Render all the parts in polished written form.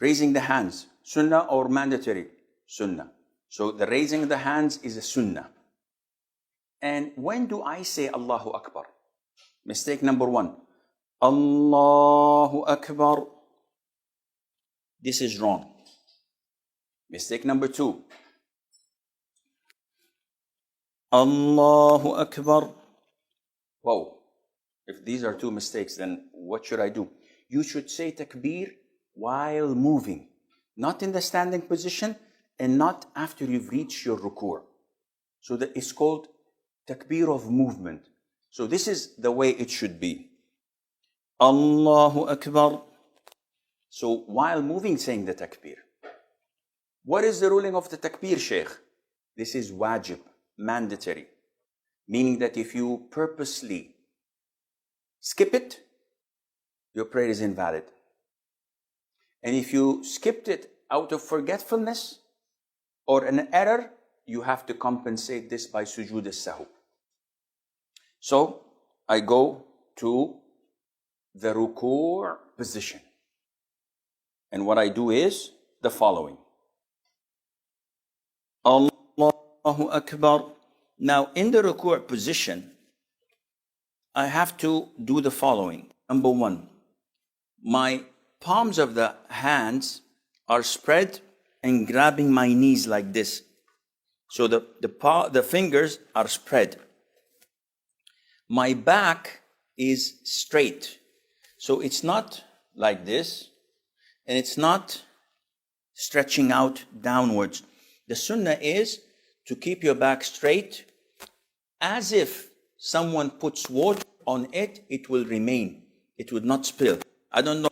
Raising the hands, sunnah or mandatory? Sunnah. So the raising of the hands is a sunnah. And when do I say Allahu Akbar? Mistake number one. Allahu Akbar. This is wrong. Mistake number two. Allahu Akbar. Whoa. If these are two mistakes, then what should I do? You should say takbir while moving, not in the standing position and not after you've reached your ruku'. So that is called takbir of movement. So this is the way it should be. Allahu Akbar. So while moving, saying the takbir. What is the ruling of the takbir, Shaykh? This is wajib, mandatory. Meaning that if you purposely skip it, your prayer is invalid. And if you skipped it out of forgetfulness or an error, you have to compensate this by sujood as-sahw. So I go to the ruku' position. And what I do is the following. Allahu Akbar. Now in the ruku' position, I have to do the following. Number one, my palms of the hands are spread and grabbing my knees like this. So the fingers are spread. My back is straight. So it's not like this, and it's not stretching out downwards. The sunnah is to keep your back straight, as if someone puts water on it, it will remain. It would not spill. I don't know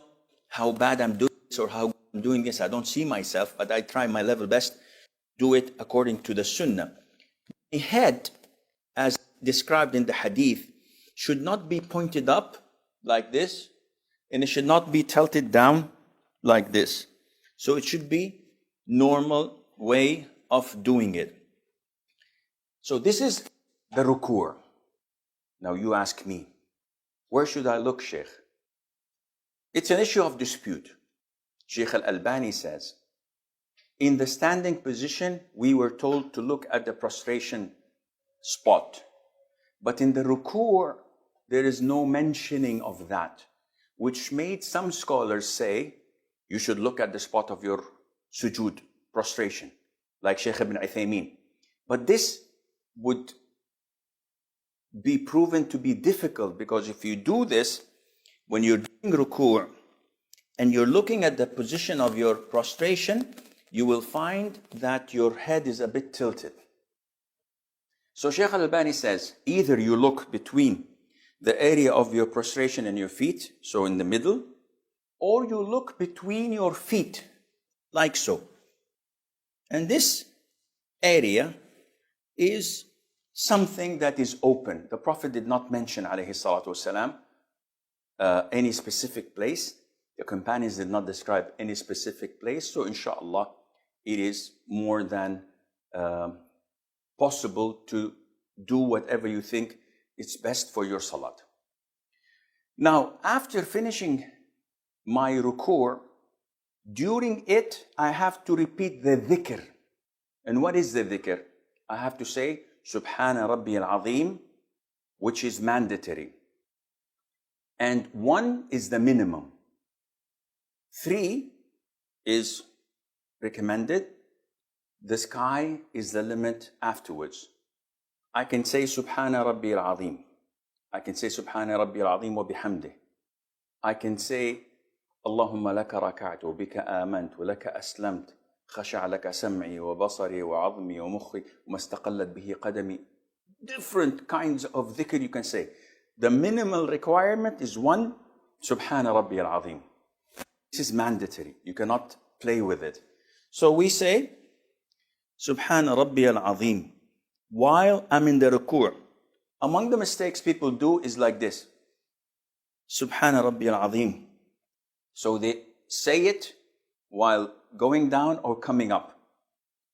how bad I'm doing this or how I'm doing this. I don't see myself, but I try my level best. Do it according to the sunnah. The head, as described in the hadith, should not be pointed up like this, and it should not be tilted down like this. So it should be normal way of doing it. So this is the ruku'. Now you ask me, where should I look, Sheikh? It's an issue of dispute. Sheikh Al-Albani says, in the standing position, we were told to look at the prostration spot. But in the ruku', there is no mentioning of that, which made some scholars say, you should look at the spot of your sujood, prostration, like Sheikh Ibn Uthaymeen. But this would be proven to be difficult, because if you do this, when you're doing ruku' and you're looking at the position of your prostration, you will find that your head is a bit tilted. So Shaykh Al-Albani says, either you look between the area of your prostration and your feet, so in the middle, or you look between your feet, like so. And this area is something that is open. The Prophet did not mention, alayhi salatu wasalam, any specific place. The companions did not describe any specific place. So inshallah, it is more than possible to do whatever you think is best for your salat. Now, after finishing my ruku', during it, I have to repeat the dhikr. And what is the dhikr? I have to say, Subhana Rabbi al-Azim, which is mandatory. And 1 is the minimum. 3 is recommended. The sky is the limit afterwards. I can say Subhana Rabbi al-Azim. I can say Subhana Rabbi al-Azim wa bihamdih. I can say Allahumma laka raka'tu wa bika amantu wa laka aslamt. خشع لك سمعي وبصري وعظمي ومخي وما استقلت به قدمي. Different kinds of dhikr you can say. The minimal requirement is 1, Subhana Rabbi al-Azim. This is mandatory. You cannot play with it. So we say, Subhana Rabbi al-Azim, while I'm in the ruku'. Among the mistakes people do is like this. Subhana Rabbi al-Azim. So they say it while going down or coming up.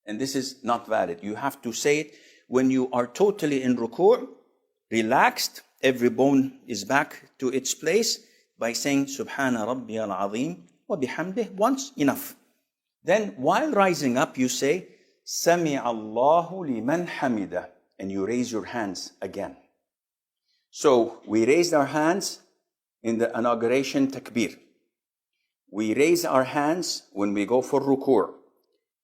And this is not valid. You have to say it when you are totally in ruku', relaxed, every bone is back to its place, by saying Subhana Rabbi al-Azim وبحمده once, enough. Then while rising up, you say, سمع الله لمن حمده, and you raise your hands again. So we raised our hands in the inauguration takbir. We raise our hands when we go for ruku'.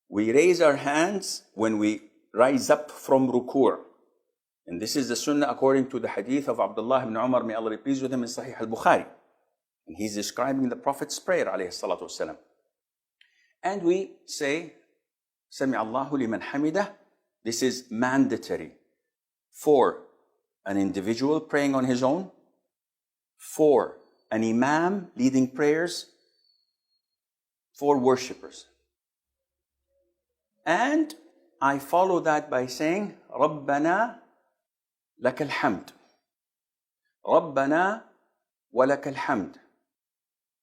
We raise our hands when we rise up from ruku'. And this is the sunnah according to the hadith of Abdullah ibn Umar, may Allah be pleased with him, in Sahih al-Bukhari. And he's describing the Prophet's prayer, alayhi salatu wasalam. And we say, Sami Allahu liman hamidah. This is mandatory for an individual praying on his own, for an imam leading prayers, for worshippers. And I follow that by saying, رَبَّنَا لَكَ الْحَمْدُ رَبَّنَا وَلَكَ الْحَمْدُ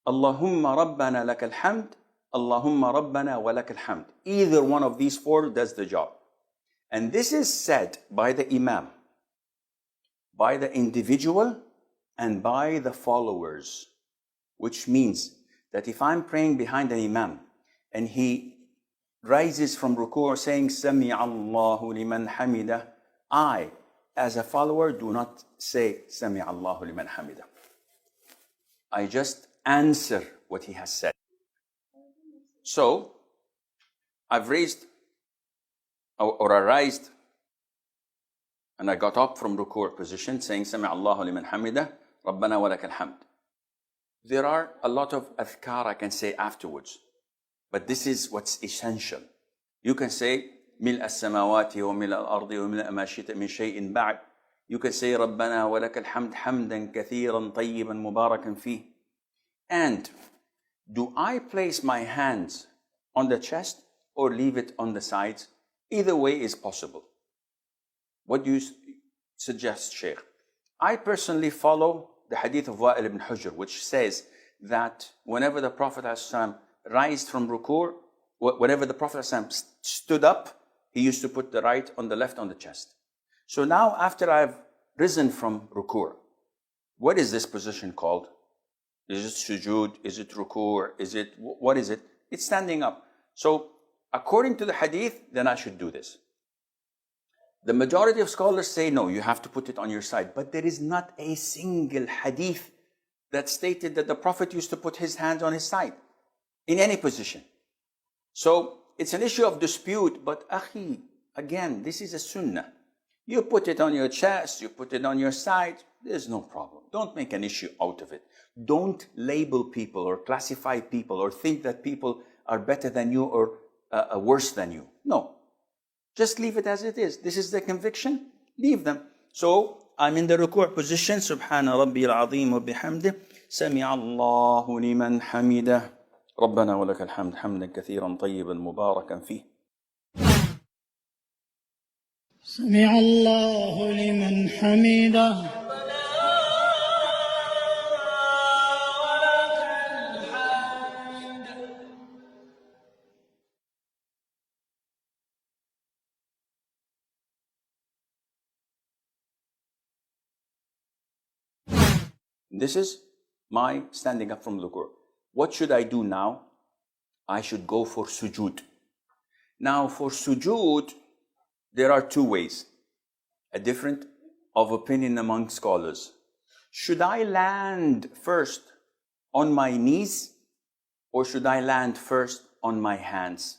اللهم ربنا لك الحمد اللهم ربنا ولك الحمد. Either one of these four does the job. And this is said by the imam, by the individual, and by the followers. Which means that if I'm praying behind an imam and he rises from ruku' saying سَمِعَ اللَّهُ لِمَنْ حَمِدَهُ, I, as a follower, do not say سَمِعَ اللَّهُ لِمَنْ حَمِدَهُ. I just answer what he has said. So, I've raised or I raised and I got up from ruku' position saying سَمِعَ اللَّهُ لِمَنْ حَمِدَهُ رَبَّنَا وَلَكَ الْحَمْدُ. There are a lot of adhkar I can say afterwards, but this is what's essential. You can say مِلْءَ السَّمَاوَاتِ وَمِلْءَ الْأَرْضِ وَمِلْءَ مَا شِئْتَ مِنْ شَيْءٍ بَعْدٍ. You can say رَبَّنَا وَلَكَ الْحَمْدُ حَمْدًا كَثِيرًا طَيِّبًا مُبَارَكًا فِيهِ. And do I place my hands on the chest or leave it on the sides? Either way is possible. What do you suggest, Shaykh? I personally follow the hadith of Wa'il ibn Hujr, which says that whenever the Prophet ﷺ rised from ruku', whenever the Prophet ﷺ stood up, he used to put the right on the left on the chest. So now after I've risen from ruku', what is this position called? Is it sujood? Is it ruku'? What is it? It's standing up. So according to the hadith, then I should do this. The majority of scholars say no, you have to put it on your side. But there is not a single hadith that stated that the Prophet used to put his hands on his side in any position. So it's an issue of dispute, but akhi, again, this is a sunnah. You put it on your chest, you put it on your side, there's no problem. Don't make an issue out of it. Don't label people or classify people or think that people are better than you or worse than you. No. Just leave it as it is. This is the conviction. Leave them. So I'm in the ruku' position. Subhana Rabbi al-Azim wa bihamdih. Sami'a Allahu liman hamidah. Rabbana wa laka al-hamd hamdan kathiran tayyiban mubarakan fih. سمع الله لمن حمده. This is my standing up from ruku'. What should I do now? I should go for sujood. Now for sujood, there are two ways, a different of opinion among scholars. Should I land first on my knees or should I land first on my hands?